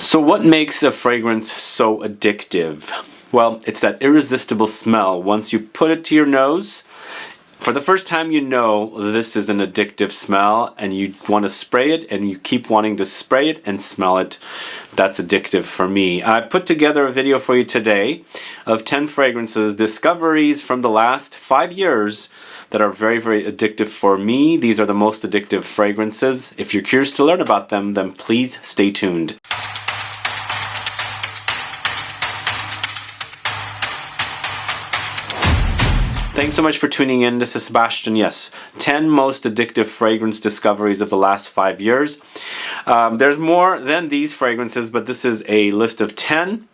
So what makes a fragrance so addictive? Well, it's that irresistible smell. Once you put it to your nose, for the first time you know this is an addictive smell and you want to spray it and you keep wanting to spray it and smell it. That's addictive for me. I put together a video for you today of 10 fragrances, discoveries from the last 5 years that are very, very addictive for me. These are the most addictive fragrances. If you're curious to learn about them, then please stay tuned. Thanks so much for tuning in. This is Sebastian. Yes, 10 most addictive fragrance discoveries of the last 5 years. There's more than these fragrances, but this is a list of 10.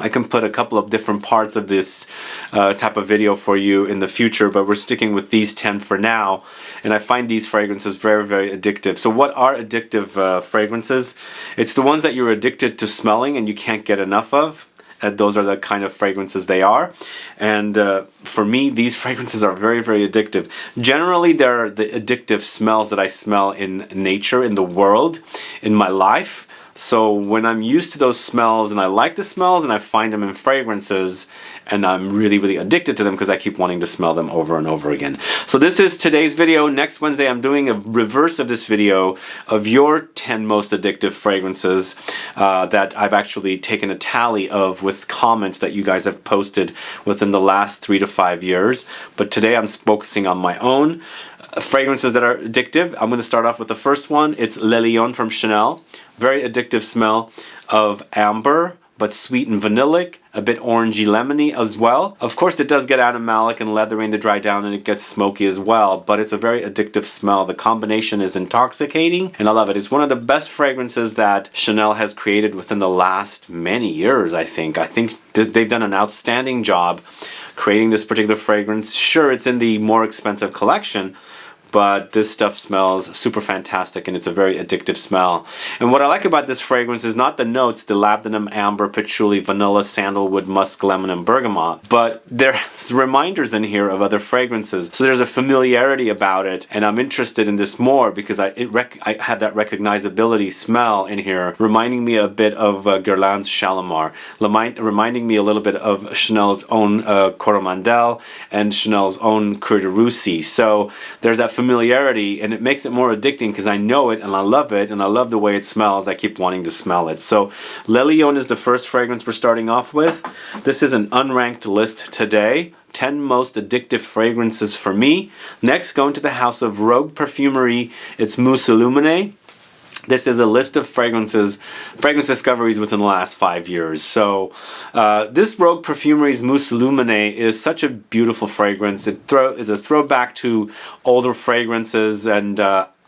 I can put a couple of different parts of this type of video for you in the future, but we're sticking with these 10 for now. And I find these fragrances very, very addictive. So what are addictive fragrances? It's the ones that you're addicted to smelling and you can't get enough of. Those are the kind of fragrances they are. And for me, these fragrances are very, very addictive. Generally, they're the addictive smells that I smell in nature, in the world, in my life. So when I'm used to those smells and I like the smells and I find them in fragrances and I'm really, really addicted to them because I keep wanting to smell them over and over again. So this is today's video. Next Wednesday I'm doing a reverse of this video of your 10 most addictive fragrances that I've actually taken a tally of with comments that you guys have posted within the last 3 to 5 years. But today I'm focusing on my own fragrances that are addictive. I'm going to start off with the first one. It's Le Lion from Chanel. Very addictive smell of amber, but sweet and vanillic, a bit orangey lemony as well. Of course it does get animalic and leathery in the dry down and it gets smoky as well, but it's a very addictive smell. The combination is intoxicating and I love it. It's one of the best fragrances that Chanel has created within the last many years, I think. I think they've done an outstanding job creating this particular fragrance. Sure, it's in the more expensive collection, but this stuff smells super fantastic and it's a very addictive smell. And what I like about this fragrance is not the notes, the labdanum, amber, patchouli, vanilla, sandalwood, musk, lemon, and bergamot, but there's reminders in here of other fragrances. So there's a familiarity about it, and I'm interested in this more because I had that recognizability smell in here, reminding me a bit of Guerlain's Shalimar, reminding me a little bit of Chanel's own Coromandel and Chanel's own Coeur de Russie. So there's that familiarity and it makes it more addicting because I know it and I love it and I love the way it smells. I keep wanting to smell it. So Le Lion is the first fragrance we're starting off with. This is an unranked list today. 10 most addictive fragrances for me. Next, going to the house of Rogue Perfumery. It's Mousse ILLUMINEE. This is a list of fragrance discoveries within the last 5 years. So this Rogue Perfumery's Mousse ILLUMINEE is such a beautiful fragrance. It is a throwback to older fragrances, and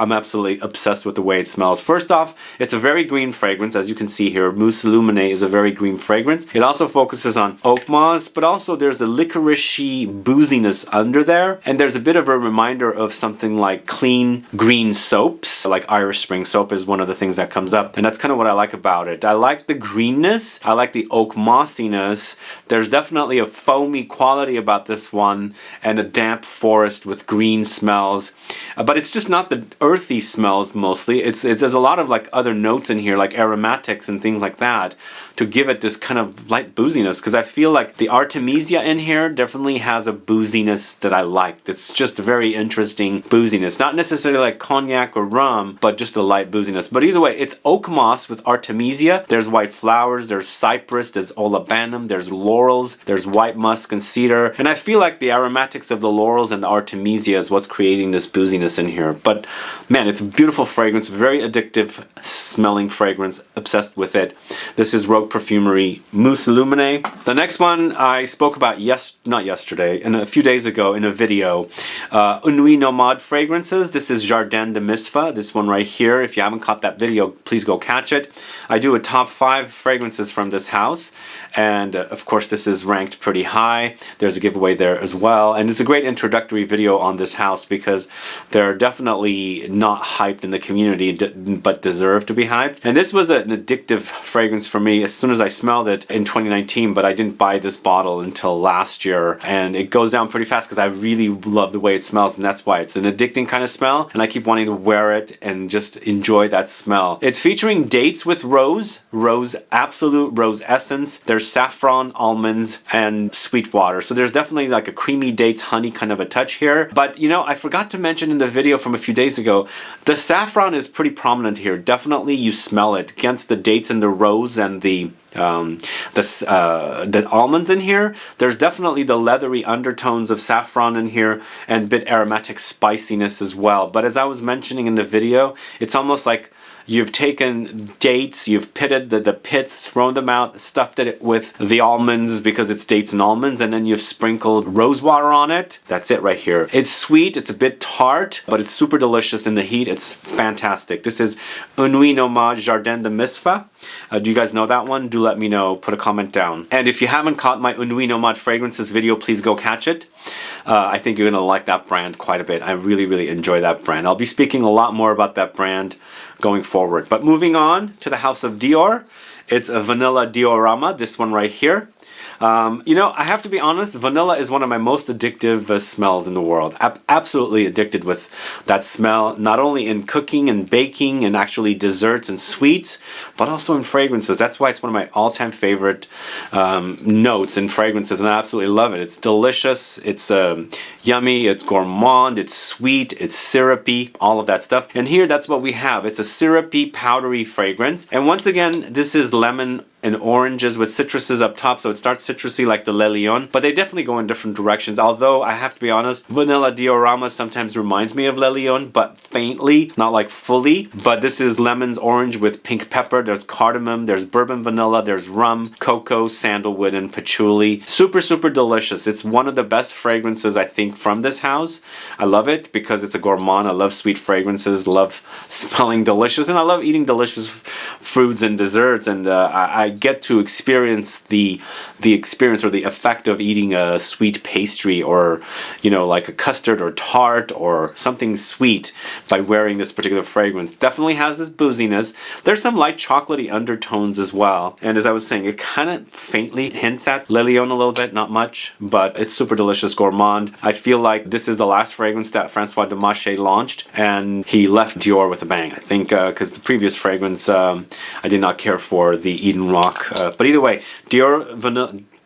I'm absolutely obsessed with the way it smells. First off, it's a very green fragrance. As you can see here, Mousse ILLUMINEE is a very green fragrance. It also focuses on Oakmoss, but also there's a licoricey booziness under there. And there's a bit of a reminder of something like clean green soaps, like Irish Spring soap is one of the things that comes up. And that's kind of what I like about it. I like the greenness. I like the oak mossiness. There's definitely a foamy quality about this one and a damp forest with green smells. But it's just not the earthy smells mostly. There's a lot of like other notes in here, like aromatics and things like that, to give it this kind of light booziness, because I feel like the Artemisia in here definitely has a booziness that I like. It's just a very interesting booziness. Not necessarily like cognac or rum, but just a light booziness. But either way, it's Oakmoss with Artemisia. There's white flowers, there's Cypress, there's Olibanum, there's Laurels, there's white musk and Cedar. And I feel like the aromatics of the Laurels and the Artemisia is what's creating this booziness in here. But man, it's a beautiful fragrance, very addictive smelling fragrance, obsessed with it. This is Rogue Perfumery Mousse ILLUMINEE. The next one I spoke about not yesterday, and a few days ago in a video. NUIT NOMADE fragrances. This is Jardin de MISFAH, this one right here. If you haven't caught that video, please go catch it. I do a top 5 fragrances from this house, and of course this is ranked pretty high. There's a giveaway there as well, and it's a great introductory video on this house because there are definitely really not hyped in the community, but deserve to be hyped. And this was an addictive fragrance for me as soon as I smelled it in 2019, but I didn't buy this bottle until last year, and it goes down pretty fast because I really love the way it smells, and that's why it's an addicting kind of smell, and I keep wanting to wear it and just enjoy that smell. It's featuring dates with rose, absolute rose essence. There's saffron, almonds, and sweet water. So there's definitely like a creamy dates, honey kind of a touch here. But you know, I forgot to mention in the video from a few days ago, the saffron is pretty prominent here. Definitely you smell it against the dates and the rose and the almonds in here. There's definitely the leathery undertones of saffron in here and a bit aromatic spiciness as well. But as I was mentioning in the video, it's almost like you've taken dates, you've pitted the pits, thrown them out, stuffed it with the almonds because it's dates and almonds, and then you've sprinkled rose water on it. That's it right here. It's sweet, it's a bit tart, but it's super delicious in the heat. It's fantastic. This is NUIT NOMADE Jardin de MISFAH. Do you guys know that one? Do let me know. Put a comment down. And if you haven't caught my NUIT NOMADE fragrances video, please go catch it. I think you're going to like that brand quite a bit. I really enjoy that brand. I'll be speaking a lot more about that brand going forward. But moving on to the house of Dior, it's a vanilla diorama, this one right here. You know, I have to be honest, vanilla is one of my most addictive smells in the world. Absolutely addicted with that smell, not only in cooking and baking and actually desserts and sweets, but also in fragrances. That's why it's one of my all-time favorite notes in fragrances, and I absolutely love it. It's delicious, it's yummy, it's gourmand, it's sweet, it's syrupy, all of that stuff. And here, that's what we have. It's a syrupy, powdery fragrance. And once again, this is lemon and oranges with citruses up top, so it starts citrusy like the Le Lion, but they definitely go in different directions. Although I have to be honest, vanilla diorama sometimes reminds me of Le Lion, but faintly, not like fully. But this is lemons orange with pink pepper, there's cardamom, there's bourbon vanilla, there's rum, cocoa, sandalwood, and patchouli. Super delicious. It's one of the best fragrances I think from this house. I love it because it's a gourmand. I love sweet fragrances, love smelling delicious, and I love eating delicious fruits and desserts, and I get to experience the experience or the effect of eating a sweet pastry, or you know, like a custard or tart or something sweet by wearing this particular fragrance. Definitely has this booziness. There's some light chocolatey undertones as well, and as I was saying, it kind of faintly hints at Le Lion a little bit, not much, but it's super delicious gourmand. I feel like this is the last fragrance that Francois Demachet launched, and he left Dior with a bang. I think because the previous fragrance I did not care for, the Eden Rock. But either way, Dior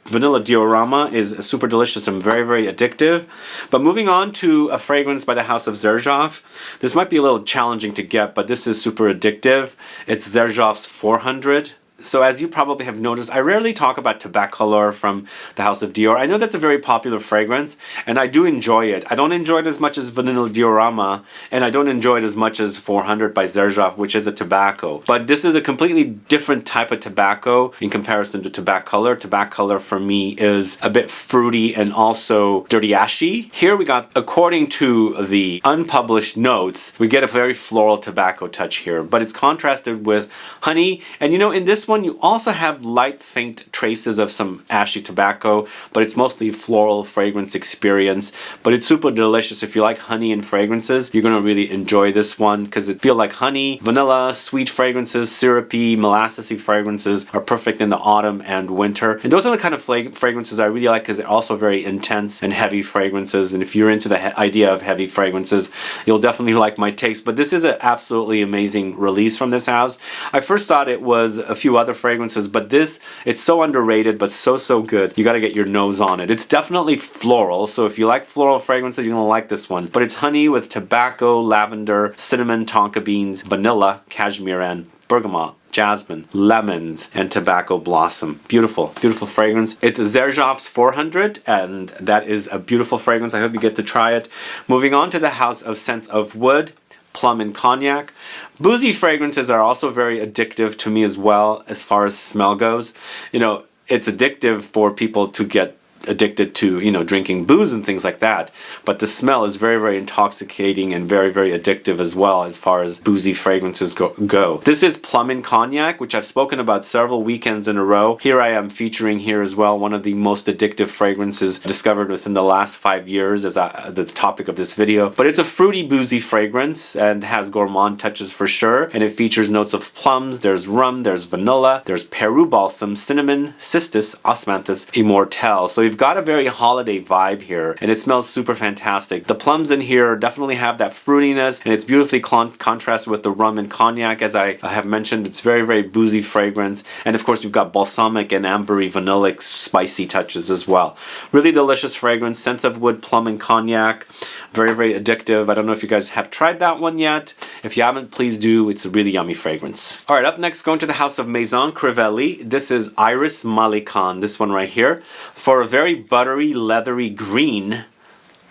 Vanilla Diorama is super delicious and very addictive. But moving on to a fragrance by the house of XERJOFF. This might be a little challenging to get, but this is super addictive. It's XERJOFF's 400. So as you probably have noticed, I rarely talk about Tabaccolor from the house of Dior. I know that's a very popular fragrance, and I do enjoy it. I don't enjoy it as much as Vanilla Diorama, and I don't enjoy it as much as 400 by XERJOFF, which is a tobacco. But this is a completely different type of tobacco in comparison to Tabaccolor. Tabaccolor for me is a bit fruity and also dirty ashy. Here we got, according to the unpublished notes, we get a very floral tobacco touch here, but it's contrasted with honey. And you know, in this one you also have light faint traces of some ashy tobacco, but it's mostly floral fragrance experience. But it's super delicious. If you like honey and fragrances, you're gonna really enjoy this one because it feels like honey, vanilla, sweet fragrances, syrupy, molassesy fragrances are perfect in the autumn and winter. And those are the kind of fragrances I really like because they're also very intense and heavy fragrances. And if you're into the idea of heavy fragrances, you'll definitely like my taste. But this is an absolutely amazing release from this house. I first thought it was a few other fragrances, but this, it's so underrated but so good. You got to get your nose on it. It's definitely floral, so if you like floral fragrances, you're gonna like this one. But it's honey with tobacco, lavender, cinnamon, tonka beans, vanilla, cashmeran, bergamot, jasmine, lemons, and tobacco blossom. Beautiful fragrance. It's XERJOFF's 400, and that is a beautiful fragrance. I hope you get to try it. Moving on to the house of Scents of Wood, Plum and Cognac. Boozy fragrances are also very addictive to me as well as far as smell goes. You know, it's addictive for people to get addicted to, you know, drinking booze and things like that. But the smell is very, very intoxicating and very, very addictive as well as far as boozy fragrances go. This is Plum and Cognac, which I've spoken about several weekends in a row. Here I am featuring here as well one of the most addictive fragrances discovered within the last 5 years as the topic of this video. But it's a fruity, boozy fragrance and has gourmand touches for sure. And it features notes of plums, there's rum, there's vanilla, there's Peru balsam, cinnamon, cistus, osmanthus, immortelle. So you've got a very holiday vibe here, and it smells super fantastic. The plums in here definitely have that fruitiness, and it's beautifully contrasted with the rum and cognac. As I have mentioned, it's very, very boozy fragrance. And of course, you've got balsamic and ambery, vanillic, spicy touches as well. Really delicious fragrance, sense of wood, plum, and cognac. Very, very addictive. I don't know if you guys have tried that one yet. If you haven't, please do. It's a really yummy fragrance. All right, up next, going to the house of Maison Crivelli. This is Iris Malikan, this one right here, for a very buttery, leathery green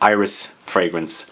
iris fragrance.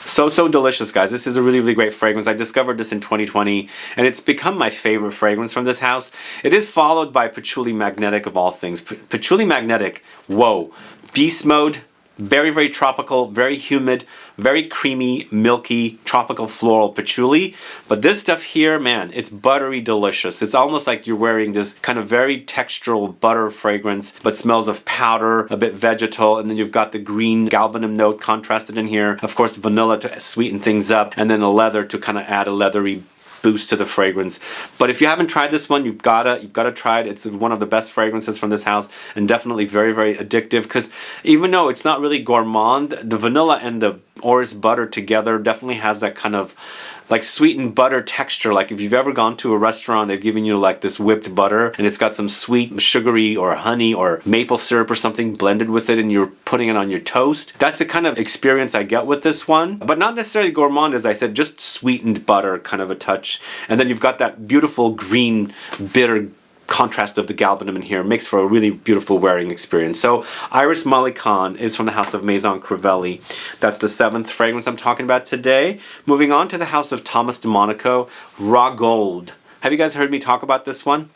So delicious, guys. This is a really, really great fragrance. I discovered this in 2020, and it's become my favorite fragrance from this house. It is followed by Patchouli Magnetic of all things. Patchouli Magnetic, whoa. Beast mode. Very, very tropical, very humid, very creamy, milky, tropical floral patchouli. But this stuff here, man, it's buttery delicious. It's almost like you're wearing this kind of very textural butter fragrance, but smells of powder, a bit vegetal, and then you've got the green galbanum note contrasted in here. Of course, vanilla to sweeten things up, and then a leather to kind of add a leathery boost to the fragrance. But if you haven't tried this one, you've gotta try it. It's one of the best fragrances from this house, and definitely very, very addictive, because even though it's not really gourmand, the vanilla and the orris butter together definitely has that kind of like sweetened butter texture. Like if you've ever gone to a restaurant, they've given you like this whipped butter and it's got some sweet sugary or honey or maple syrup or something blended with it, and you're putting it on your toast. That's the kind of experience I get with this one, but not necessarily gourmand, as I said, just sweetened butter kind of a touch. And then you've got that beautiful green bitter contrast of the galbanum in here. Makes for a really beautiful wearing experience. So Iris Malikan is from the house of Maison Crivelli. That's the 7th fragrance I'm talking about today. Moving on to the house of Thomas DeMonico, Raw Gold. Have you guys heard me talk about this one?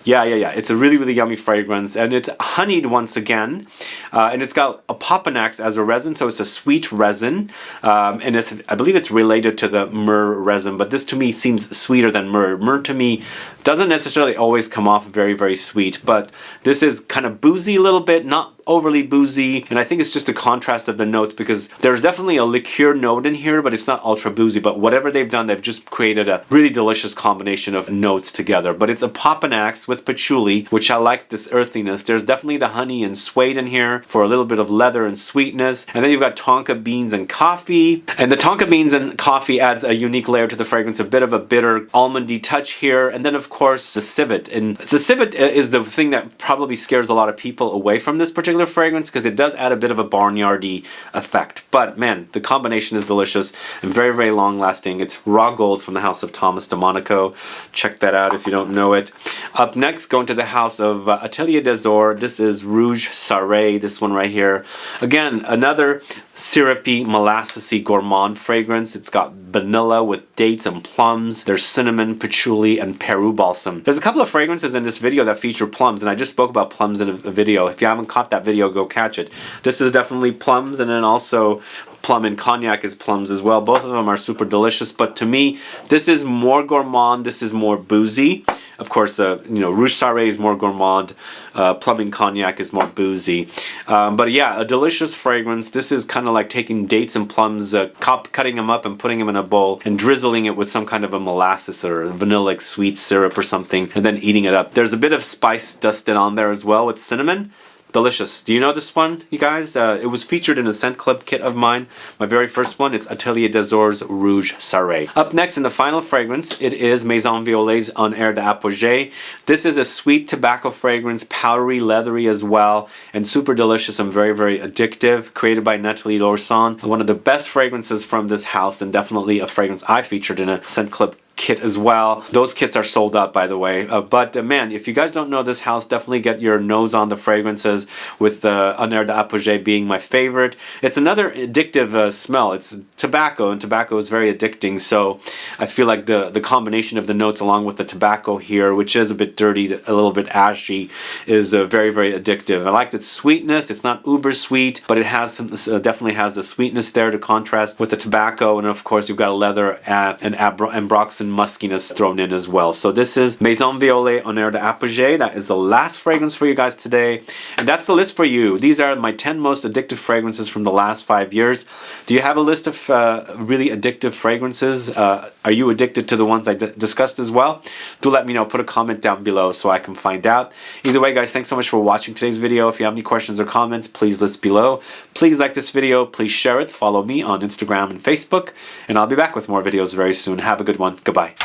Yeah. It's a really, really yummy fragrance, and it's honeyed once again, and it's got opopanax as a resin, so it's a sweet resin, and I believe it's related to the myrrh resin, but this to me seems sweeter than myrrh. Myrrh to me doesn't necessarily always come off very, very sweet, but this is kind of boozy a little bit, not overly boozy, and I think it's just a contrast of the notes, because there's definitely a liqueur note in here, but it's not ultra boozy. But whatever they've done, they've just created a really delicious combination of notes together. But it's a opopanax with patchouli, which I like this earthiness. There's definitely the honey and suede in here for a little bit of leather and sweetness, and then you've got tonka beans and coffee, and the tonka beans and coffee adds a unique layer to the fragrance, a bit of a bitter almondy touch here, and then of course the civet. And the civet is the thing that probably scares a lot of people away from this particular fragrance, because it does add a bit of a barnyardy effect. But man, the combination is delicious and very, very long lasting. It's Raw Gold from the house of Thomas DeMonico. Check that out if you don't know it. Up next, going to the house of Atelier des Ors. This is Rouge Sarré, this one right here. Again, another syrupy, molassesy gourmand fragrance. It's got vanilla with dates and plums. There's cinnamon, patchouli, and Peru balsam. There's a couple of fragrances in this video that feature plums, and I just spoke about plums in a video. If you haven't caught that video, go catch it. This is definitely plums, and then also plum and cognac is plums as well. Both of them are super delicious, but to me, this is more gourmand, this is more boozy. Of course, Rouge Sarré is more gourmand, plum and cognac is more boozy. But yeah, a delicious fragrance. This is kind of like taking dates and plums, cutting them up and putting them in a bowl and drizzling it with some kind of a molasses or vanillic sweet syrup or something, and then eating it up. There's a bit of spice dusted on there as well with cinnamon. Delicious. Do you know this one, you guys? It was featured in a Scent Club kit of mine. My very first one. It's Atelier des Ors Rouge Sarré. Up next in the final fragrance, it is Maison Violet's On Air d'Apogée. This is a sweet tobacco fragrance, powdery, leathery as well, and super delicious and very, very addictive. Created by Nathalie Lorson. One of the best fragrances from this house, and definitely a fragrance I featured in a Scent Club kit as well. Those kits are sold out, by the way. But man, if you guys don't know this house, definitely get your nose on the fragrances, with the Un Air d'Apogée being my favorite. It's another addictive smell. It's tobacco, and tobacco is very addicting, so I feel like the combination of the notes along with the tobacco here, which is a bit dirty, a little bit ashy, is very, very addictive. I liked its sweetness. It's not uber sweet, but it has some, definitely has the sweetness there to contrast with the tobacco, and of course you've got a leather and ambroxan muskiness thrown in as well. So this is Maison Violet Un Air d'Apogée. That is the last fragrance for you guys today, and that's the list for you. These are my 10 most addictive fragrances from the last 5 years. Do you have a list of really addictive fragrances? Are you addicted to the ones I discussed as well? Do let me know. Put a comment down below so I can find out. Either way, guys, thanks so much for watching today's video. If you have any questions or comments, please list below. Please like this video. Please share it. Follow me on Instagram and Facebook. And I'll be back with more videos very soon. Have a good one. Goodbye.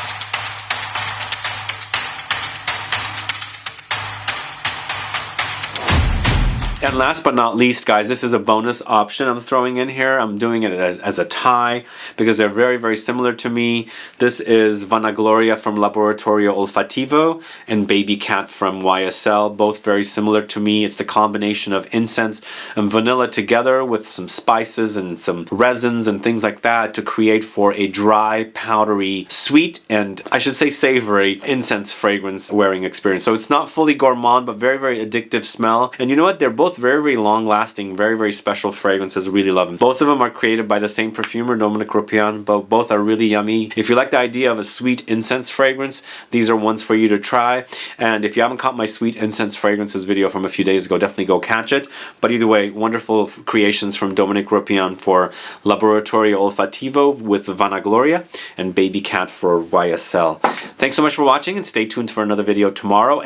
And last but not least, guys, this is a bonus option I'm throwing in here. I'm doing it as a tie because they're very, very similar to me. This is Vanagloria from Laboratorio Olfativo and Baby Cat from YSL. Both very similar to me. It's the combination of incense and vanilla together with some spices and some resins and things like that to create for a dry, powdery, sweet, and I should say savory incense fragrance wearing experience. So it's not fully gourmand, but very, very addictive smell. And you know what? They're both very, very long lasting, very, very special fragrances. Really love them. Both of them are created by the same perfumer, Dominic Ropian, but both are really yummy. If you like the idea of a sweet incense fragrance, these are ones for you to try. And if you haven't caught my sweet incense fragrances video from a few days ago, definitely go catch it. But either way, wonderful creations from Dominic Ropian for Laboratorio Olfativo with Vanagloria and Baby Cat for YSL. Thanks so much for watching, and stay tuned for another video tomorrow.